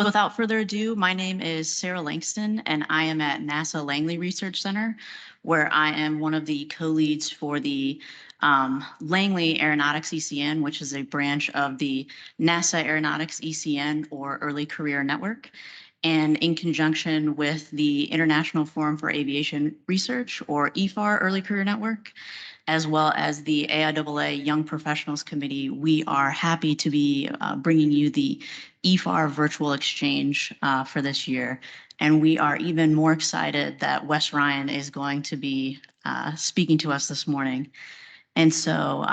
Without further ado, my name is Sarah Langston, and I am at NASA Langley Research Center, where I am one of the co-leads for the Langley Aeronautics ECN, which is a branch of the NASA Aeronautics ECN, or Early Career Network, and in conjunction with the International Forum for Aviation Research, or IFAR Early Career Network, as well as the AIAA Young Professionals Committee, we are happy to be bringing you the IFAR Virtual Exchange for this year. And we are even more excited that Wes Ryan is going to be speaking to us this morning. And so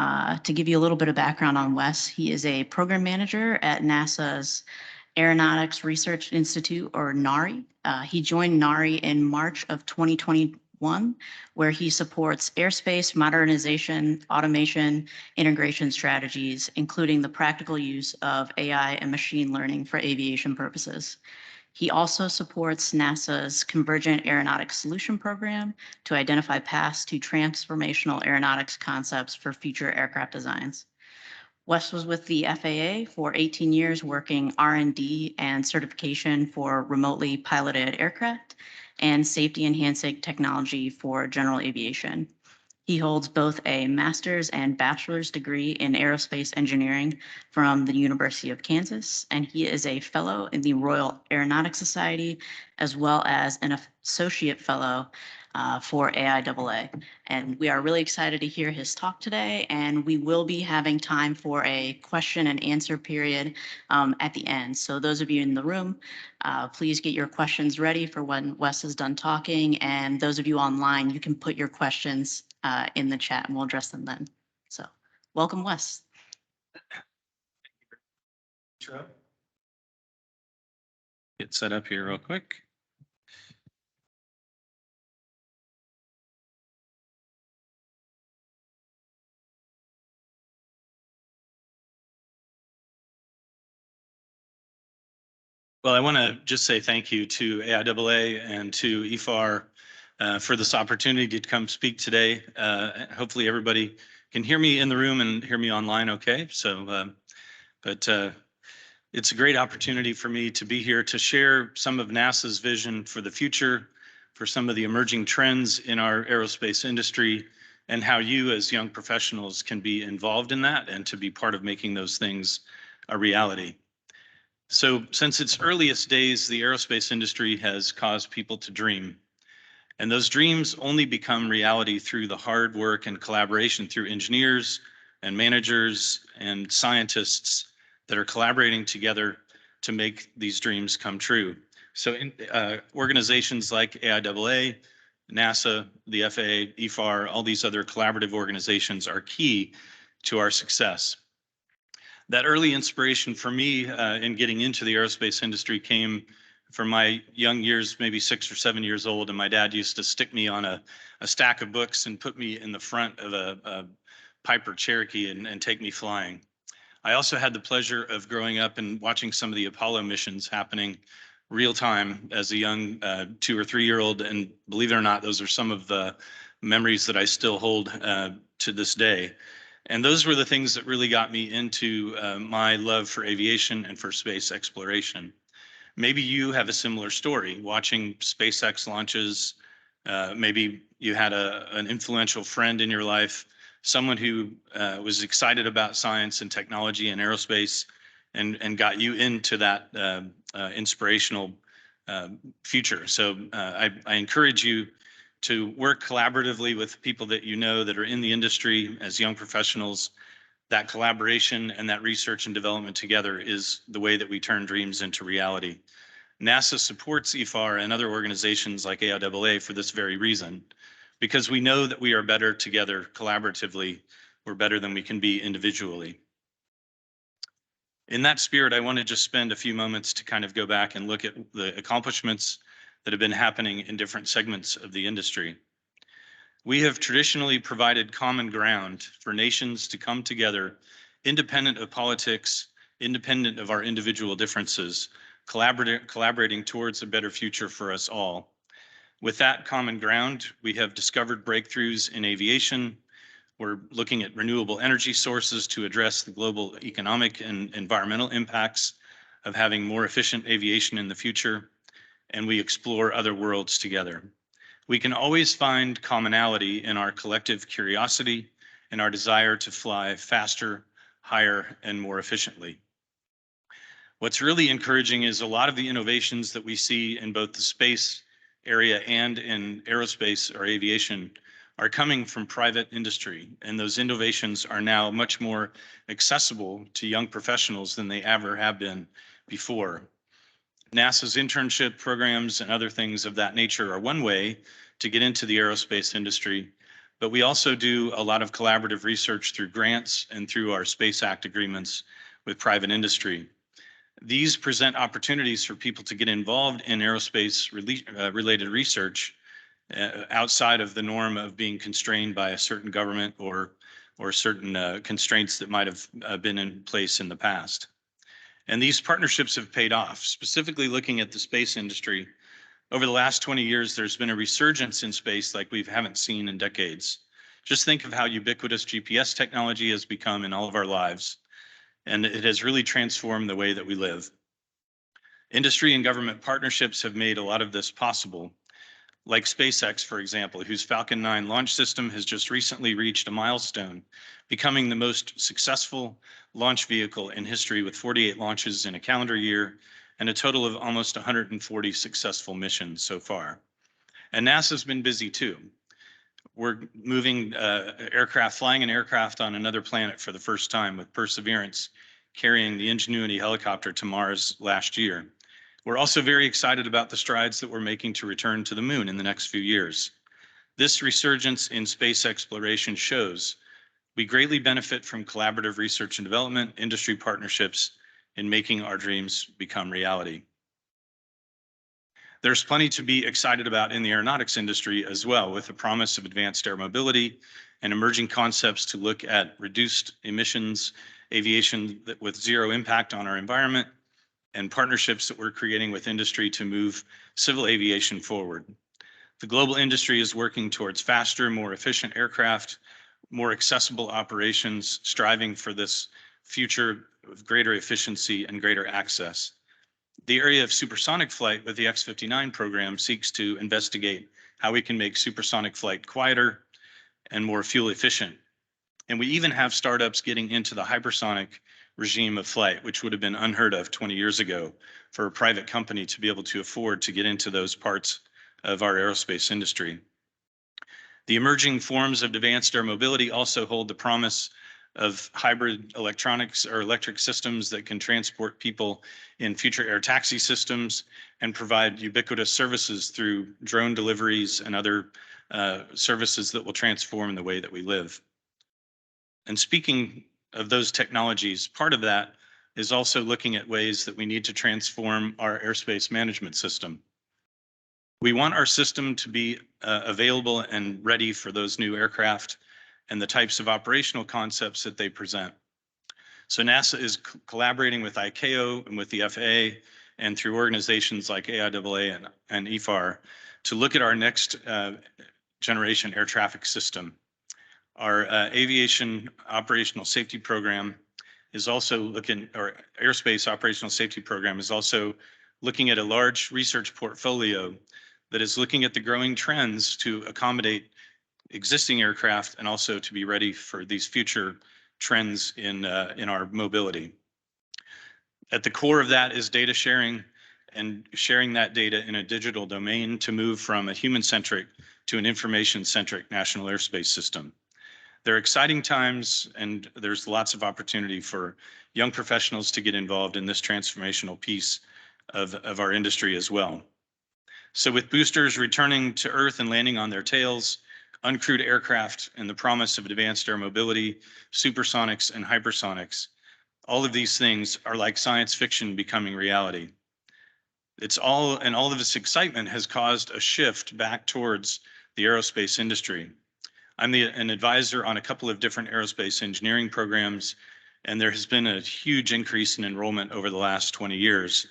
to give you a little bit of background on Wes, he is a program manager at NASA's Aeronautics Research Institute, or NARI. He joined NARI in March of 2021, where he supports airspace modernization, automation, integration strategies, including the practical use of AI and machine learning for aviation purposes. He also supports NASA's Convergent Aeronautics Solution Program to identify paths to transformational aeronautics concepts for future aircraft designs. Wes was with the FAA for 18 years, working R&D and certification for remotely piloted aircraft and safety enhancing technology for general aviation. He holds both a master's and bachelor's degree in aerospace engineering from the University of Kansas, and he is a fellow in the Royal Aeronautics Society, as well as an associate fellow for AIAA. And we are really excited to hear his talk today, and we will be having time for a question and answer period at the end. So those of you in the room, please get your questions ready for when Wes is done talking, and those of you online, you can put your questions in the chat and we'll address them then. So welcome, Wes. Get set up here real quick. Well, I want to just say thank you to AIAA and to IFAR for this opportunity to come speak today. Hopefully everybody can hear me in the room and hear me online okay. So, it's a great opportunity for me to be here to share some of NASA's vision for the future, for some of the emerging trends in our aerospace industry, and how you as young professionals can be involved in that and to be part of making those things a reality. So since its earliest days, the aerospace industry has caused people to dream. And those dreams only become reality through the hard work and collaboration through engineers and managers and scientists that are collaborating together to make these dreams come true. So organizations like AIAA, NASA, the FAA, IFAR, all these other collaborative organizations are key to our success. That early inspiration for me in getting into the aerospace industry came from my young years, maybe 6 or 7 years old, and my dad used to stick me on a stack of books and put me in the front of a Piper Cherokee and take me flying. I also had the pleasure of growing up and watching some of the Apollo missions happening real time as a young 2 or 3 year old, and believe it or not, those are some of the memories that I still hold to this day. And those were the things that really got me into my love for aviation and for space exploration. Maybe you have a similar story, watching SpaceX launches. Maybe you had an influential friend in your life, someone who was excited about science and technology and aerospace and got you into that inspirational future. So I encourage you to work collaboratively with people that you know that are in the industry as young professionals. That collaboration and that research and development together is the way that we turn dreams into reality. NASA supports IFAR and other organizations like AIAA for this very reason, because we know that we are better together collaboratively. We're better than we can be individually. In that spirit, I want to just spend a few moments to kind of go back and look at the accomplishments that have been happening in different segments of the industry. We have traditionally provided common ground for nations to come together, independent of politics, independent of our individual differences, collaborating towards a better future for us all. With that common ground, we have discovered breakthroughs in aviation. We're looking at renewable energy sources to address the global economic and environmental impacts of having more efficient aviation in the future, and we explore other worlds together. We can always find commonality in our collective curiosity and our desire to fly faster, higher, and more efficiently. What's really encouraging is a lot of the innovations that we see in both the space area and in aerospace or aviation are coming from private industry. And those innovations are now much more accessible to young professionals than they ever have been before. NASA's internship programs and other things of that nature are one way to get into the aerospace industry, but we also do a lot of collaborative research through grants and through our Space Act agreements with private industry. These present opportunities for people to get involved in aerospace related research outside of the norm of being constrained by a certain government or certain constraints that might have been in place in the past. And these partnerships have paid off. Specifically looking at the space industry, over the last 20 years, there's been a resurgence in space like we haven't seen in decades. Just think of how ubiquitous GPS technology has become in all of our lives, and it has really transformed the way that we live. Industry and government partnerships have made a lot of this possible, like SpaceX, for example, whose Falcon 9 launch system has just recently reached a milestone, becoming the most successful launch vehicle in history with 48 launches in a calendar year and a total of almost 140 successful missions so far. And NASA's been busy too. We're moving flying an aircraft on another planet for the first time with Perseverance, carrying the Ingenuity helicopter to Mars last year. We're also very excited about the strides that we're making to return to the moon in the next few years. This resurgence in space exploration shows we greatly benefit from collaborative research and development, industry partnerships in making our dreams become reality. There's plenty to be excited about in the aeronautics industry as well, with the promise of advanced air mobility and emerging concepts to look at reduced emissions, aviation with zero impact on our environment, and partnerships that we're creating with industry to move civil aviation forward. The global industry is working towards faster, more efficient aircraft, more accessible operations, striving for this future of greater efficiency and greater access. The area of supersonic flight with the X-59 program seeks to investigate how we can make supersonic flight quieter and more fuel efficient. And we even have startups getting into the hypersonic regime of flight, which would have been unheard of 20 years ago for a private company to be able to afford to get into those parts of our aerospace industry. The emerging forms of advanced air mobility also hold the promise of hybrid electronics or electric systems that can transport people in future air taxi systems and provide ubiquitous services through drone deliveries and other services that will transform the way that we live. And speaking of those technologies, part of that is also looking at ways that we need to transform our airspace management system. We want our system to be available and ready for those new aircraft and the types of operational concepts that they present. So NASA is collaborating with ICAO and with the FAA and through organizations like AIAA and IFAR to look at our next generation air traffic system. Our aviation operational safety program is also looking, or airspace operational safety program is also looking at a large research portfolio that is looking at the growing trends to accommodate existing aircraft and also to be ready for these future trends in our mobility. At the core of that is data sharing and sharing that data in a digital domain to move from a human-centric to an information-centric national airspace system. There are exciting times and there's lots of opportunity for young professionals to get involved in this transformational piece of our industry as well. So with boosters returning to Earth and landing on their tails, uncrewed aircraft and the promise of advanced air mobility, supersonics and hypersonics, all of these things are like science fiction becoming reality. All of this excitement has caused a shift back towards the aerospace industry. I'm an advisor on a couple of different aerospace engineering programs, and there has been a huge increase in enrollment over the last 20 years.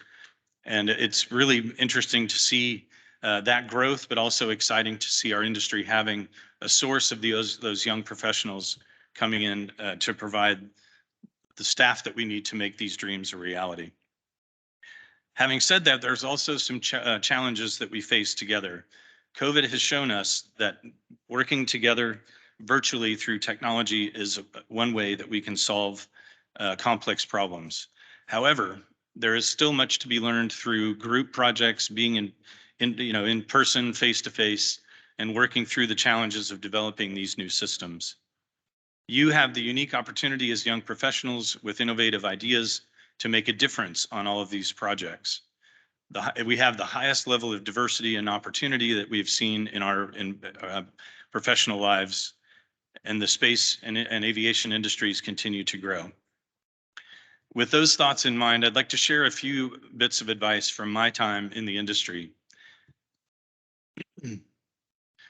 And it's really interesting to see that growth, but also exciting to see our industry having a source of those young professionals coming in to provide the staff that we need to make these dreams a reality. Having said that, there's also some challenges that we face together. COVID has shown us that working together virtually through technology is one way that we can solve complex problems. However, there is still much to be learned through group projects, being in person, face to face, and working through the challenges of developing these new systems. You have the unique opportunity as young professionals with innovative ideas to make a difference on all of these projects. We have the highest level of diversity and opportunity that we've seen in our professional lives, and the space and aviation industries continue to grow. With those thoughts in mind, I'd like to share a few bits of advice from my time in the industry.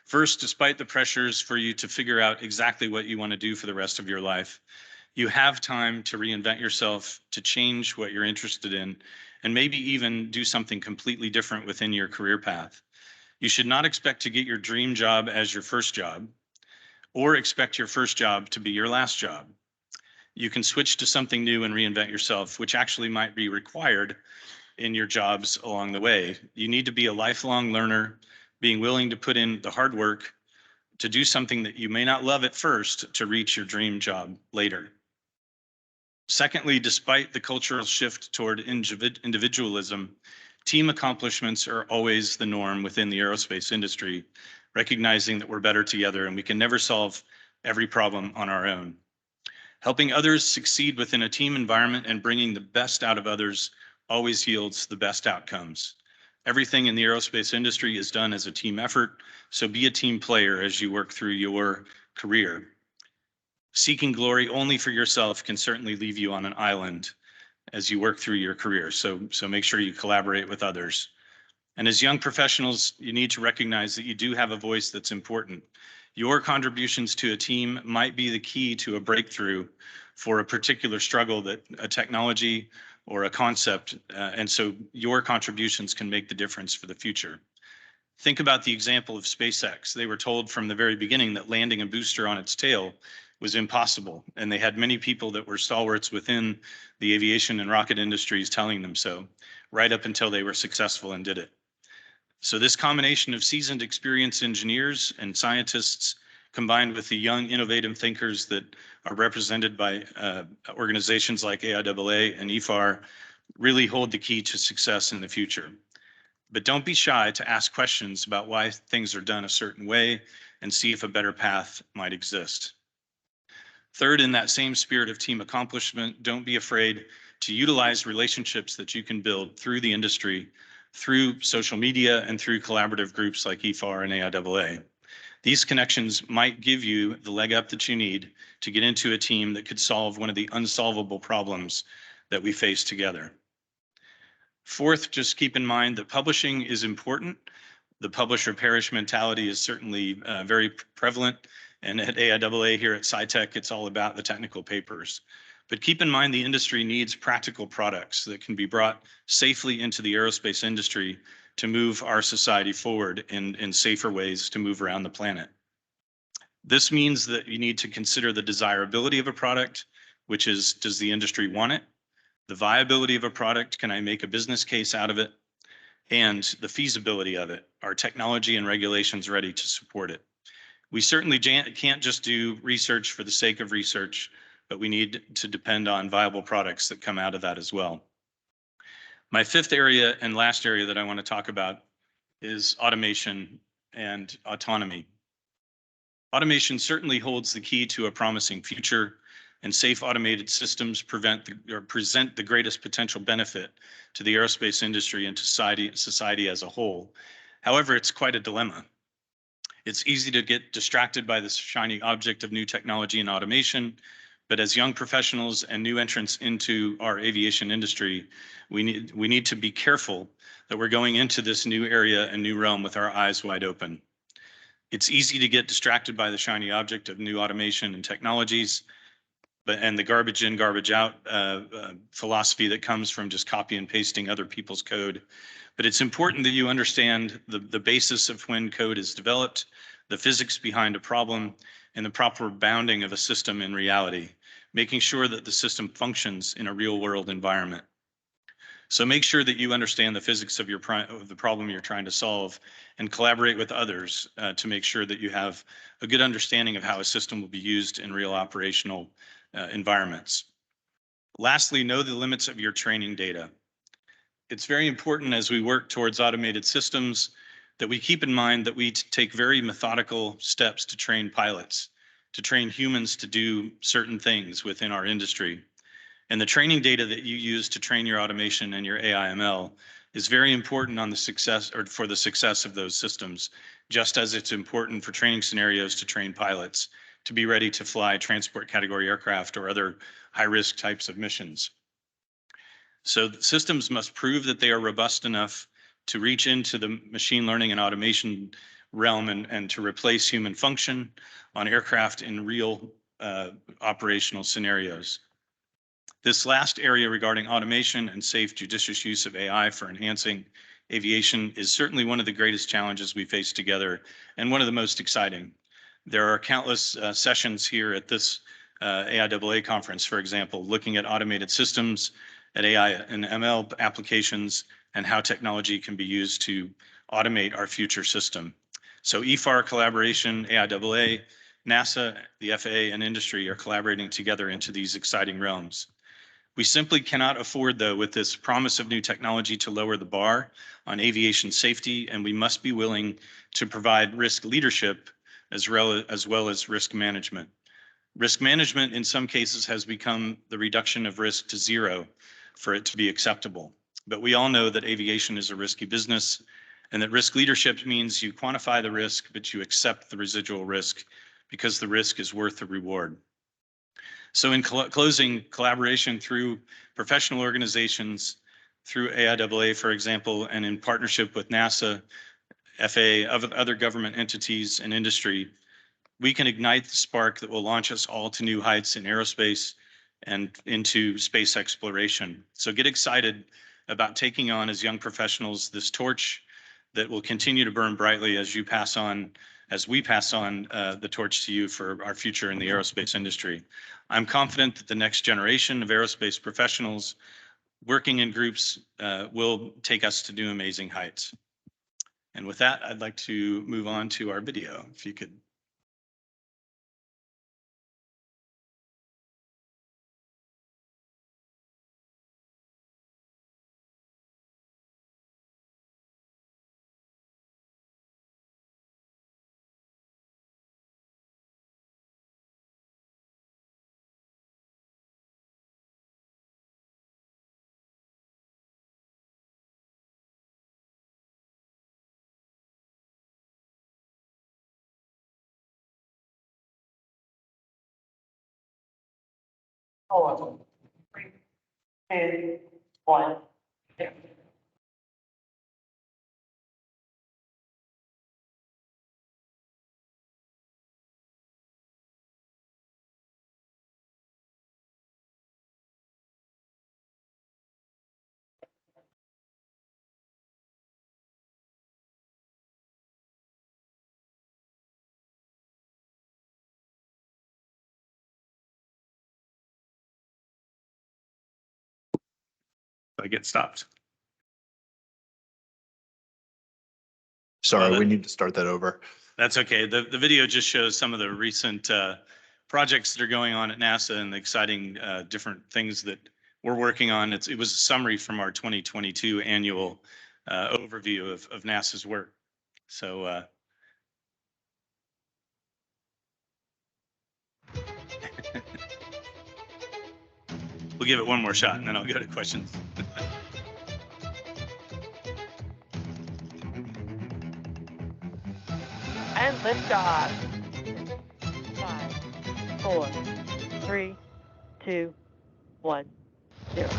First, despite the pressures for you to figure out exactly what you want to do for the rest of your life, you have time to reinvent yourself, to change what you're interested in, and maybe even do something completely different within your career path. You should not expect to get your dream job as your first job, or expect your first job to be your last job. You can switch to something new and reinvent yourself, which actually might be required in your jobs along the way. You need to be a lifelong learner, being willing to put in the hard work to do something that you may not love at first to reach your dream job later. Secondly, despite the cultural shift toward individualism, team accomplishments are always the norm within the aerospace industry, recognizing that we're better together and we can never solve every problem on our own. Helping others succeed within a team environment and bringing the best out of others always yields the best outcomes. Everything in the aerospace industry is done as a team effort, so be a team player as you work through your career. Seeking glory only for yourself can certainly leave you on an island as you work through your career, so make sure you collaborate with others. And as young professionals, you need to recognize that you do have a voice that's important. Your contributions to a team might be the key to a breakthrough for a particular struggle, that a technology or a concept, and so your contributions can make the difference for the future. Think about the example of SpaceX. They were told from the very beginning that landing a booster on its tail was impossible, and they had many people that were stalwarts within the aviation and rocket industries telling them so, right up until they were successful and did it. So this combination of seasoned, experienced engineers and scientists, combined with the young, innovative thinkers that are represented by organizations like AIAA and IFAR, really hold the key to success in the future. But don't be shy to ask questions about why things are done a certain way and see if a better path might exist. Third, in that same spirit of team accomplishment, don't be afraid to utilize relationships that you can build through the industry, through social media, and through collaborative groups like IFAR and AIAA. These connections might give you the leg up that you need to get into a team that could solve one of the unsolvable problems that we face together. Fourth, just keep in mind that publishing is important. The publish or perish mentality is certainly very prevalent. And at AIAA here at SciTech, it's all about the technical papers. But keep in mind the industry needs practical products that can be brought safely into the aerospace industry to move our society forward in safer ways to move around the planet. This means that you need to consider the desirability of a product, which is, does the industry want it? The viability of a product, can I make a business case out of it? And the feasibility of it, are technology and regulations ready to support it? We certainly can't just do research for the sake of research, but we need to depend on viable products that come out of that as well. My fifth area and last area that I want to talk about is automation and autonomy. Automation certainly holds the key to a promising future, and safe automated systems present the greatest potential benefit to the aerospace industry and to society as a whole. However, it's quite a dilemma. It's easy to get distracted by this shiny object of new technology and automation, but as young professionals and new entrants into our aviation industry, we need to be careful that we're going into this new area and new realm with our eyes wide open. It's easy to get distracted by the shiny object of new automation and technologies, and the garbage in, garbage out philosophy that comes from just copy and pasting other people's code. But it's important that you understand the basis of when code is developed, the physics behind a problem, and the proper bounding of a system in reality, making sure that the system functions in a real world environment. So make sure that you understand the physics of the problem you're trying to solve and collaborate with others to make sure that you have a good understanding of how a system will be used in real operational environments. Lastly, know the limits of your training data. It's very important as we work towards automated systems that we keep in mind that we take very methodical steps to train pilots, to train humans to do certain things within our industry. And the training data that you use to train your automation and your AI/ML is very important on the success or for the success of those systems, just as it's important for training scenarios to train pilots to be ready to fly transport category aircraft or other high-risk types of missions. So systems must prove that they are robust enough to reach into the machine learning and automation realm and to replace human function on aircraft in real operational scenarios. This last area regarding automation and safe judicious use of AI for enhancing aviation is certainly one of the greatest challenges we face together and one of the most exciting. There are countless sessions here at this AIAA conference, for example, looking at automated systems, at AI and ML applications, and how technology can be used to automate our future system. So IFAR collaboration, AIAA, NASA, the FAA, and industry are collaborating together into these exciting realms. We simply cannot afford, though, with this promise of new technology to lower the bar on aviation safety, and we must be willing to provide risk leadership as well as risk management. Risk management, in some cases, has become the reduction of risk to zero for it to be acceptable. But we all know that aviation is a risky business, and that risk leadership means you quantify the risk, but you accept the residual risk because the risk is worth the reward. So in closing, collaboration through professional organizations, through AIAA, for example, and in partnership with NASA, FAA, other government entities and industry, we can ignite the spark that will launch us all to new heights in aerospace and into space exploration. So get excited about taking on as young professionals this torch that will continue to burn brightly as we pass on the torch to you for our future in the aerospace industry. I'm confident that the next generation of aerospace professionals working in groups will take us to new amazing heights. And with that, I'd like to move on to our video, if you could. Oh, 3, 2, 1. I get stopped. Sorry, we need to start that over. That's okay. The video just shows some of the recent projects that are going on at NASA and the exciting different things that we're working on. It was a summary from our 2022 annual overview of NASA's work. So we'll give it one more shot and then I'll go to questions. And liftoff. 5, 4, 3, 2, 1, 0.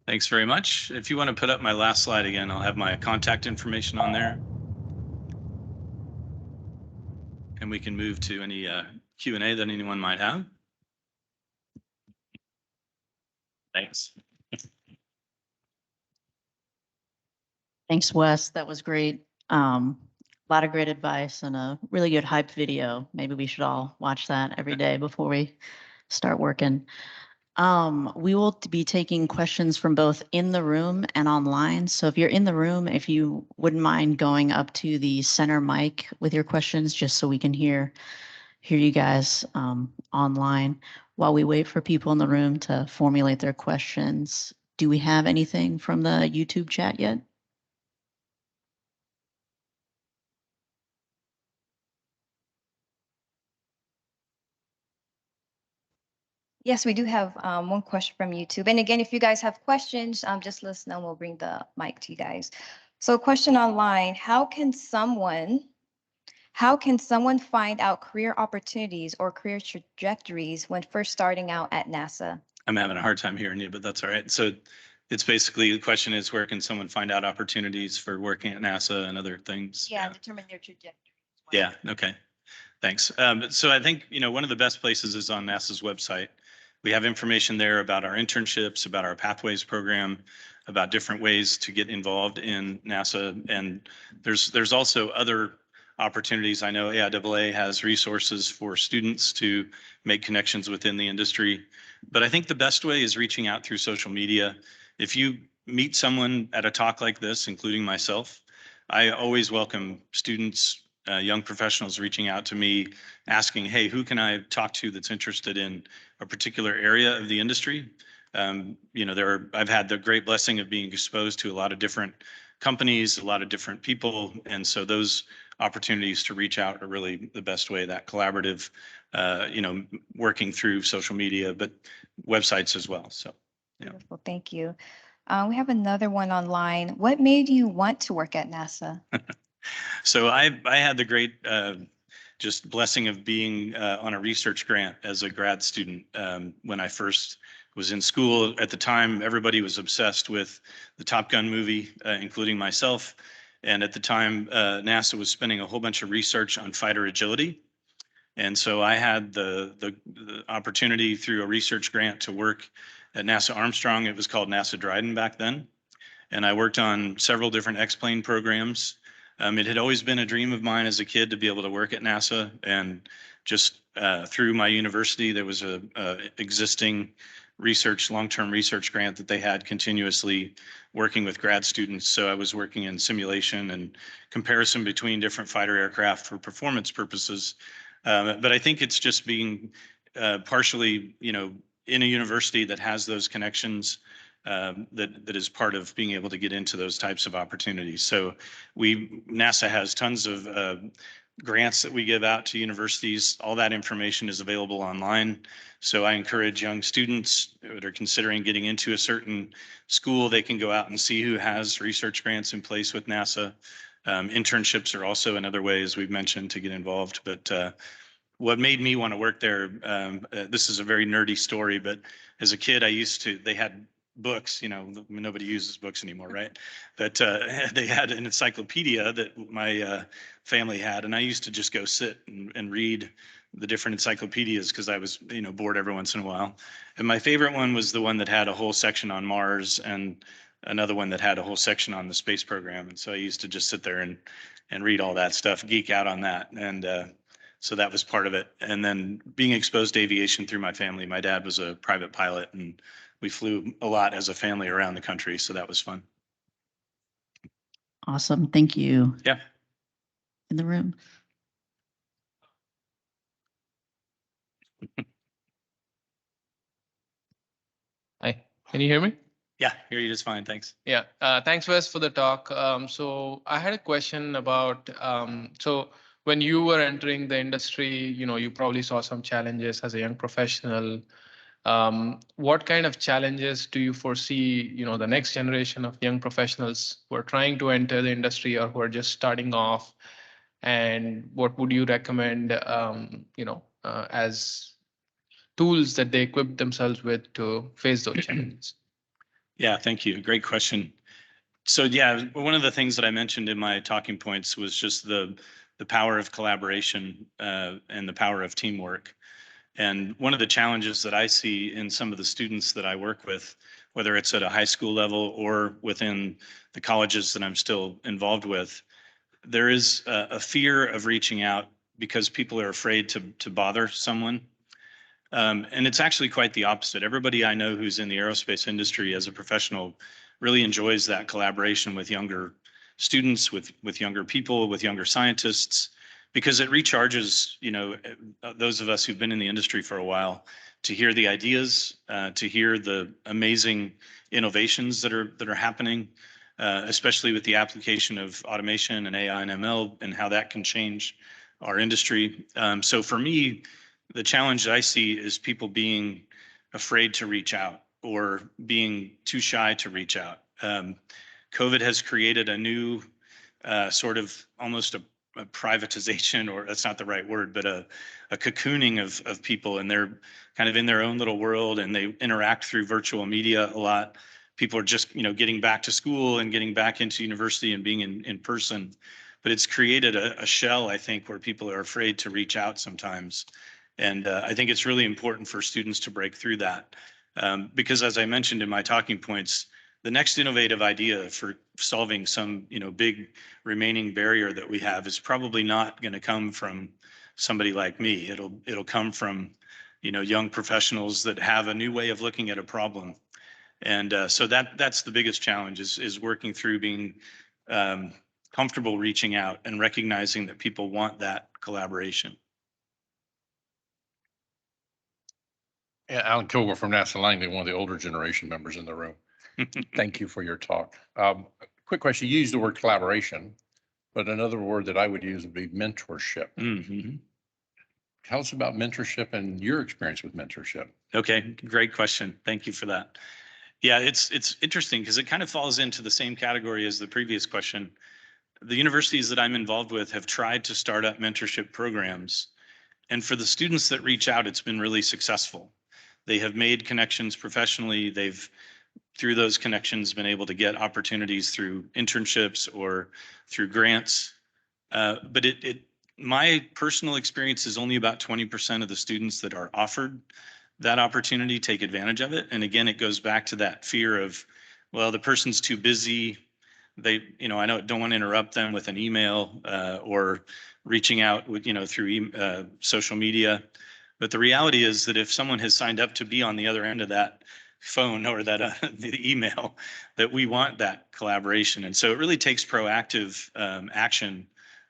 Thanks very much. If you want to put up my last slide again, I'll have my contact information on there. And we can move to any Q&A that anyone might have. Thanks. Thanks, Wes. That was great. A lot of great advice and a really good hype video. Maybe we should all watch that every day before we start working. We will be taking questions from both in the room and online. So if you're in the room, if you wouldn't mind going up to the center mic with your questions, just so we can hear you guys online. While we wait for people in the room to formulate their questions, do we have anything from the YouTube chat yet? Yes, we do have one question from YouTube. And again, if you guys have questions, just let us know. We'll bring the mic to you guys. So a question online, how can someone find out career opportunities or career trajectories when first starting out at NASA? I'm having a hard time hearing you, but that's all right. So it's basically, the question is, where can someone find out opportunities for working at NASA and other things? Yeah, determine their trajectory. Yeah, okay. Thanks. So I think, one of the best places is on NASA's website. We have information there about our internships, about our Pathways program, about different ways to get involved in NASA. And there's also other opportunities. I know AIAA has resources for students to make connections within the industry. But I think the best way is reaching out through social media. If you meet someone at a talk like this, including myself, I always welcome students, young professionals reaching out to me asking, hey, who can I talk to that's interested in a particular area of the industry? I've had the great blessing of being exposed to a lot of different companies, a lot of different people. And so those opportunities to reach out are really the best way, that collaborative, working through social media, but websites as well. So, yeah. Wonderful, thank you. We have another one online. What made you want to work at NASA? So I had the great just blessing of being on a research grant as a grad student when I first was in school. At the time, everybody was obsessed with the Top Gun movie, including myself. And at the time, NASA was spending a whole bunch of research on fighter agility. And so I had the opportunity through a research grant to work at NASA Armstrong. It was called NASA Dryden back then. And I worked on several different X-plane programs. It had always been a dream of mine as a kid to be able to work at NASA, and just through my university, there was a existing long-term research grant that they had continuously working with grad students. So I was working in simulation and comparison between different fighter aircraft for performance purposes. But I think it's just being partially, in a university that has those connections, that is part of being able to get into those types of opportunities. So NASA has tons of grants that we give out to universities. All that information is available online. So I encourage young students that are considering getting into a certain school, they can go out and see who has research grants in place with NASA. Internships are also another way, as we've mentioned, to get involved. But what made me want to work there, this is a very nerdy story, but as a kid, they had books, nobody uses books anymore, right? But they had an encyclopedia that my family had, and I used to just go sit and read the different encyclopedias because I was, bored every once in a while. And my favorite one was the one that had a whole section on Mars and another one that had a whole section on the space program. And so I used to just sit there and read all that stuff, geek out on that. And so that was part of it. And then being exposed to aviation through my family, my dad was a private pilot, and we flew a lot as a family around the country. So that was fun. Awesome. Thank you. Yeah. In the room. Hi, can you hear me? Yeah, hear you just fine. Thanks. Yeah, thanks, Wes, for the talk. So I had a question about, so when you were entering the industry, you probably saw some challenges as a young professional. What kind of challenges do you foresee, the next generation of young professionals who are trying to enter the industry or who are just starting off? And what would you recommend, as tools that they equip themselves with to face those challenges? Yeah, thank you. Great question. So yeah, one of the things that I mentioned in my talking points was just the power of collaboration and the power of teamwork. And one of the challenges that I see in some of the students that I work with, whether it's at a high school level or within the colleges that I'm still involved with, there is a fear of reaching out because people are afraid to bother someone. And it's actually quite the opposite. Everybody I know who's in the aerospace industry as a professional really enjoys that collaboration with younger students, with younger people, with younger scientists, because it recharges, those of us who've been in the industry for a while to hear the ideas, to hear the amazing innovations that are happening, especially with the application of automation and AI and ML and how that can change our industry. So for me, the challenge that I see is people being afraid to reach out or being too shy to reach out. COVID has created a new sort of almost a privatization, or that's not the right word, but a cocooning of people, and they're kind of in their own little world, and they interact through virtual media a lot. People are just getting back to school and getting back into university and being in person, but it's created a shell, I think, where people are afraid to reach out sometimes. And I think it's really important for students to break through that. Because as I mentioned in my talking points, the next innovative idea for solving some big remaining barrier that we have is probably not going to come from somebody like me. It'll come from young professionals that have a new way of looking at a problem. And so that's the biggest challenge is working through being comfortable reaching out and recognizing that people want that collaboration. Yeah, Alan Kilgore from NASA Langley, one of the older generation members in the room. Thank you for your talk. Quick question. You used the word collaboration, but another word that I would use would be mentorship. Mm-hmm. Tell us about mentorship and your experience with mentorship. Okay, great question. Thank you for that. Yeah, it's interesting because it kind of falls into the same category as the previous question. The universities that I'm involved with have tried to start up mentorship programs. And for the students that reach out, it's been really successful. They have made connections professionally. They've, through those connections, been able to get opportunities through internships or through grants. But my personal experience is only about 20% of the students that are offered that opportunity take advantage of it. And again, it goes back to that fear of, well, the person's too busy. They, I don't want to interrupt them with an email or reaching out with, through social media. But the reality is that if someone has signed up to be on the other end of that phone or that the email, that we want that collaboration. And so it really takes proactive action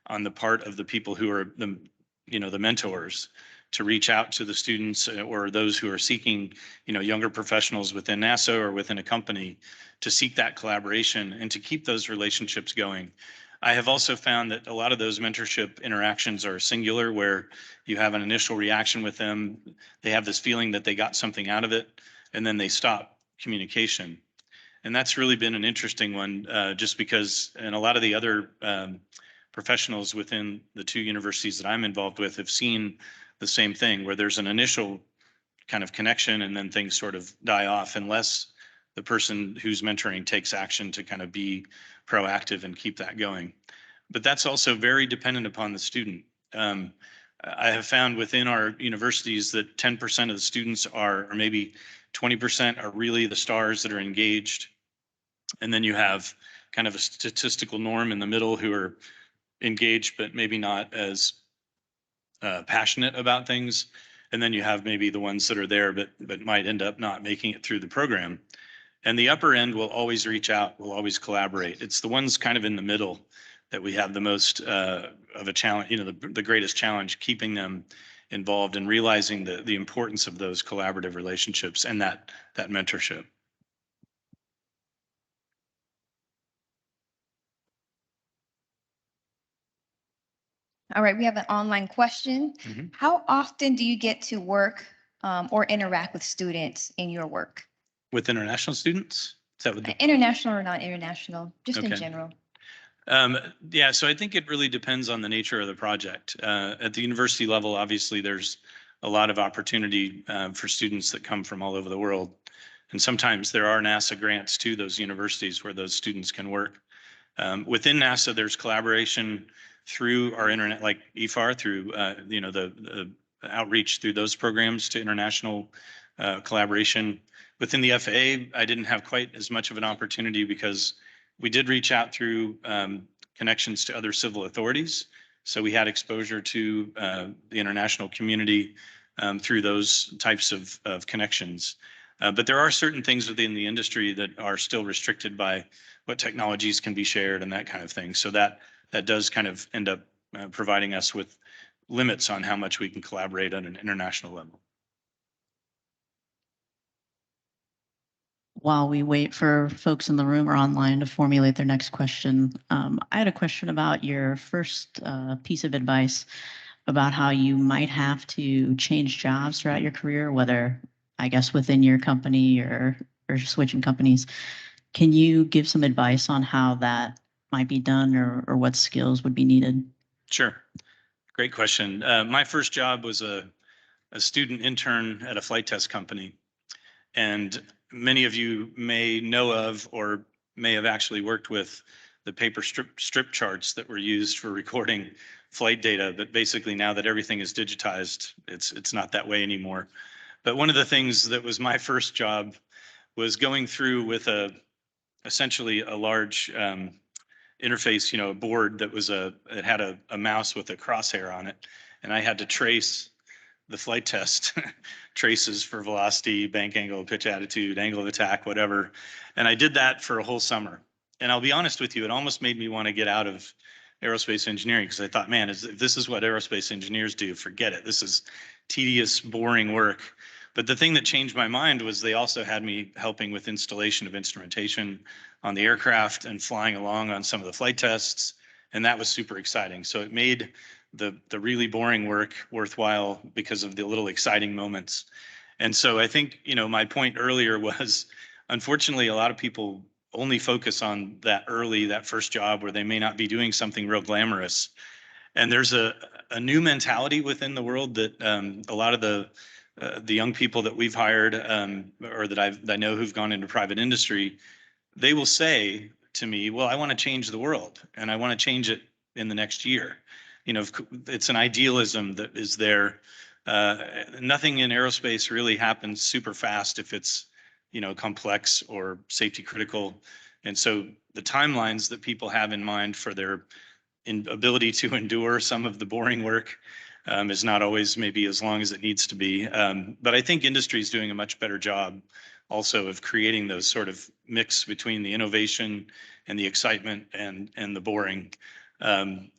on the part of the people who are the mentors to reach out to the students or those who are seeking, younger professionals within NASA or within a company to seek that collaboration and to keep those relationships going. I have also found that a lot of those mentorship interactions are singular, where you have an initial reaction with them. They have this feeling that they got something out of it, and then they stop communication. And that's really been an interesting one, just because, and a lot of the other professionals within the two universities that I'm involved with have seen the same thing, where there's an initial kind of connection and then things sort of die off unless the person who's mentoring takes action to kind of be proactive and keep that going. But that's also very dependent upon the student. I have found within our universities that 10% of the students are, or maybe 20% are really the stars that are engaged. And then you have kind of a statistical norm in the middle who are engaged, but maybe not as passionate about things. And then you have maybe the ones that are there, but might end up not making it through the program. And the upper end will always reach out, will always collaborate. It's the ones kind of in the middle that we have the most of a challenge, the greatest challenge, keeping them involved and realizing the importance of those collaborative relationships and that mentorship. All right, we have an online question. Mhm. How often do you get to work or interact with students in your work? With international students? Is that what the, International or not international, just in Okay. general. Yeah, so I think it really depends on the nature of the project. At the university level, obviously, there's a lot of opportunity for students that come from all over the world. And sometimes there are NASA grants to those universities where those students can work. Within NASA, there's collaboration through our internet, like IFAR, through the outreach through those programs to international collaboration. Within the FAA, I didn't have quite as much of an opportunity because we did reach out through connections to other civil authorities. So we had exposure to the international community through those types of connections. But there are certain things within the industry that are still restricted by what technologies can be shared and that kind of thing. So that does kind of end up providing us with limits on how much we can collaborate on an international level. While we wait for folks in the room or online to formulate their next question, I had a question about your first piece of advice about how you might have to change jobs throughout your career, whether, I guess, within your company or switching companies. Can you give some advice on how that might be done or what skills would be needed? Sure. Great question. My first job was a student intern at a flight test company. And many of you may know of or may have actually worked with the paper strip charts that were used for recording flight data. But basically now that everything is digitized, it's not that way anymore. But one of the things that was my first job was going through with essentially a large interface, a board that was it had a mouse with a crosshair on it, and I had to trace the flight test traces for velocity, bank angle, pitch attitude, angle of attack, whatever. And I did that for a whole summer. And I'll be honest with you, it almost made me want to get out of aerospace engineering because I thought, man, if this is what aerospace engineers do, forget it. This is tedious, boring work. But the thing that changed my mind was they also had me helping with installation of instrumentation on the aircraft and flying along on some of the flight tests. And that was super exciting. So it made the really boring work worthwhile because of the little exciting moments. And so I think, my point earlier was, unfortunately, a lot of people only focus on that first job where they may not be doing something real glamorous. And there's a new mentality within the world that a lot of the young people that we've hired or that I know who've gone into private industry, they will say to me, well, I want to change the world and I want to change it in the next year. It's an idealism that is there. Nothing in aerospace really happens super fast if it's, complex or safety critical. And so the timelines that people have in mind for their ability to endure some of the boring work is not always maybe as long as it needs to be. But I think industry is doing a much better job also of creating those sort of mix between the innovation and the excitement and the boring.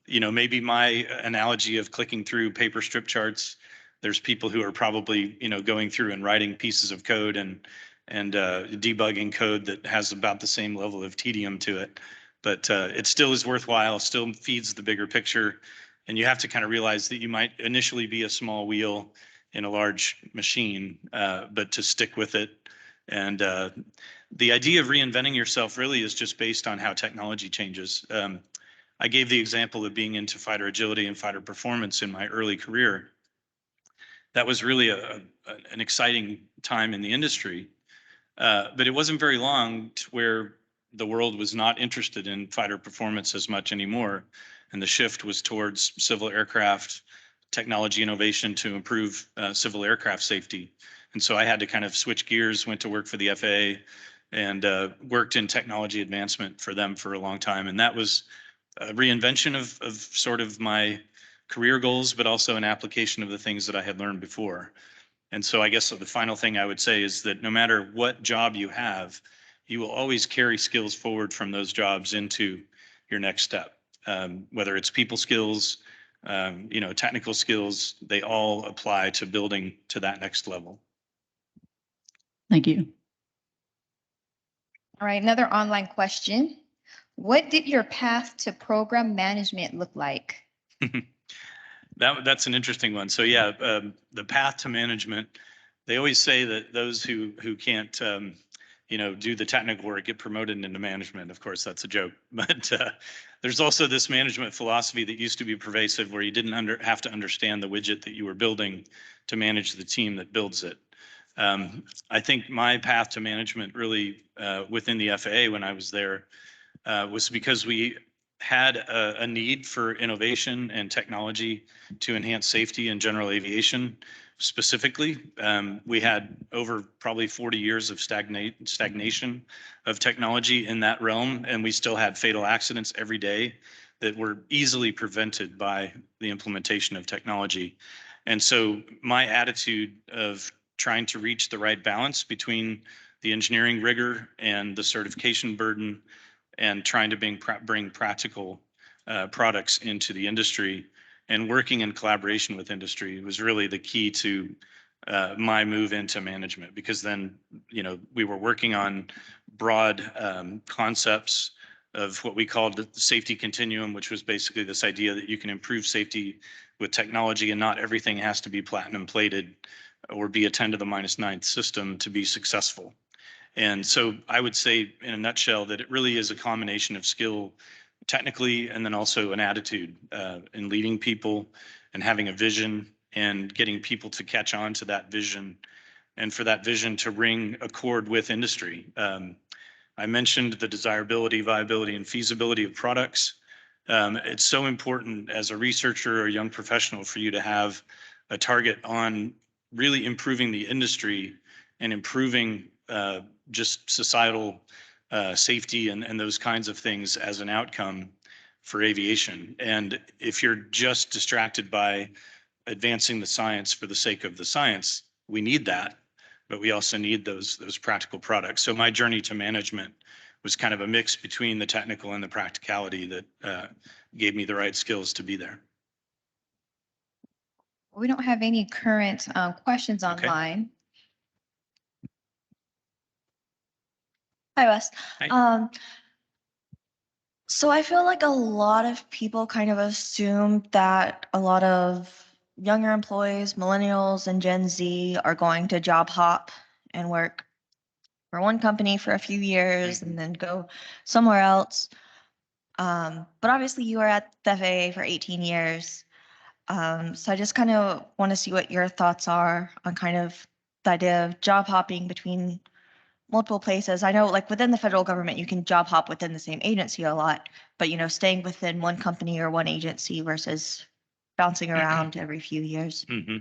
Maybe my analogy of clicking through paper strip charts, there's people who are probably, going through and writing pieces of code and debugging code that has about the same level of tedium to it. But it still is worthwhile, still feeds the bigger picture. And you have to kind of realize that you might initially be a small wheel in a large machine, but to stick with it. And the idea of reinventing yourself really is just based on how technology changes. I gave the example of being into fighter agility and fighter performance in my early career. That was really an exciting time in the industry, but it wasn't very long to where the world was not interested in fighter performance as much anymore, and the shift was towards civil aircraft technology innovation to improve civil aircraft safety. And so I had to kind of switch gears, went to work for the FAA, and worked in technology advancement for them for a long time, and that was a reinvention of sort of my career goals, but also an application of the things that I had learned before. And so I guess the final thing I would say is that no matter what job you have, you will always carry skills forward from those jobs into your next step. Whether it's people skills, technical skills, they all apply to building to that next level. Thank you. All right, another online question. What did your path to program management look like? That's an interesting one. So yeah, the path to management, they always say that those who can't, do the technical work get promoted into management. Of course, that's a joke. But there's also this management philosophy that used to be pervasive where you didn't have to understand the widget that you were building to manage the team that builds it. I think my path to management really within the FAA when I was there was because we had a need for innovation and technology to enhance safety in general aviation specifically. We had over probably 40 years of stagnation of technology in that realm, and we still had fatal accidents every day that were easily prevented by the implementation of technology. And so my attitude of trying to reach the right balance between the engineering rigor and the certification burden and trying to bring practical products into the industry and working in collaboration with industry was really the key to my move into management, because then, we were working on broad concepts of what we called the safety continuum, which was basically this idea that you can improve safety with technology and not everything has to be platinum plated or be a 10 to the minus ninth system to be successful. And so I would say in a nutshell that it really is a combination of skill technically and then also an attitude in leading people and having a vision and getting people to catch on to that vision and for that vision to ring accord with industry. I mentioned the desirability, viability, and feasibility of products. It's so important as a researcher or a young professional for you to have a target on really improving the industry and improving just societal safety and those kinds of things as an outcome for aviation. And if you're just distracted by advancing the science for the sake of the science, we need that, but we also need those practical products. So my journey to management was kind of a mix between the technical and the practicality that gave me the right skills to be there. We don't have any current questions Okay. online. Hi, Wes. Hi. So I feel like a lot of people kind of assume that a lot of younger employees, millennials and Gen Z are going to job hop and work for one company for a few years and then go somewhere else. But obviously you were at the FAA for 18 years. So I just kind of want to see what your thoughts are on kind of the idea of job hopping between multiple places. I know like within the federal government, you can job hop within the same agency a lot, but staying within one company or one agency versus bouncing around every few years. Mm-hmm.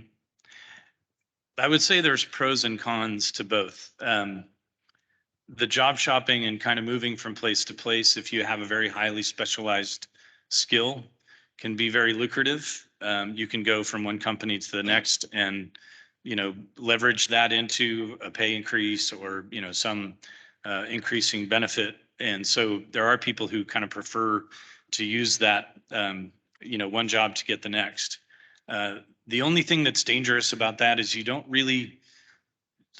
I would say there's pros and cons to both. The job shopping and kind of moving from place to place, if you have a very highly specialized skill, can be very lucrative. You can go from one company to the next and leverage that into a pay increase or some increasing benefit. And so there are people who kind of prefer to use that one job to get the next. The only thing that's dangerous about that is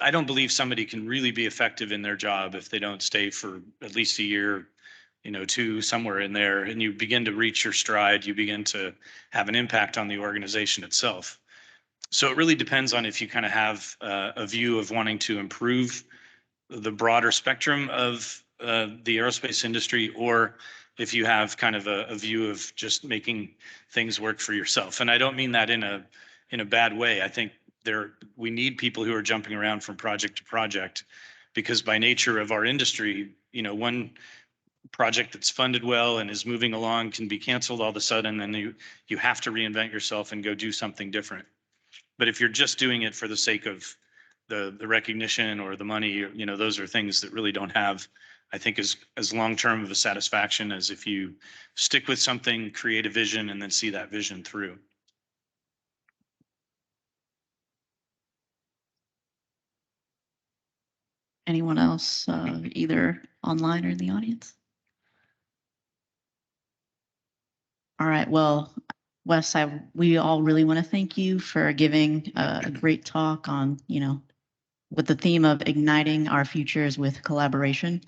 I don't believe somebody can really be effective in their job if they don't stay for at least a year, two, somewhere in there, and you begin to reach your stride, you begin to have an impact on the organization itself. So it really depends on if you kind of have a view of wanting to improve the broader spectrum of the aerospace industry, or if you have kind of a view of just making things work for yourself. And I don't mean that in a bad way. I think we need people who are jumping around from project to project, because by nature of our industry, one project that's funded well and is moving along can be canceled all of a sudden, and you have to reinvent yourself and go do something different. But if you're just doing it for the sake of the recognition or the money, those are things that really don't have, I think, as long-term of a satisfaction as if you stick with something, create a vision, and then see that vision through. Anyone else, either online or in the audience? All right, well, Wes, we all really want to thank you for giving a great talk on, with the theme of igniting our futures with collaboration.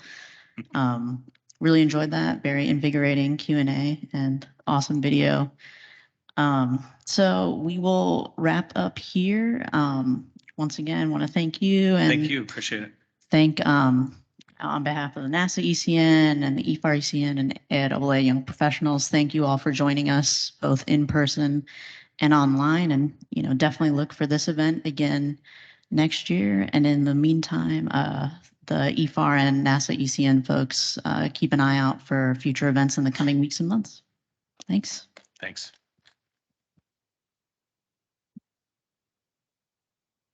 Really enjoyed that, very invigorating Q&A and awesome video. So we will wrap up here. Once again, want to thank you. And thank you, appreciate it. Thank on behalf of the NASA ECN and the IFAR ECN and AIAA Young Professionals, thank you all for joining us both in person and online. And definitely look for this event again next year. And in the meantime, the IFAR and NASA ECN folks keep an eye out for future events in the coming weeks and months. Thanks. Thanks.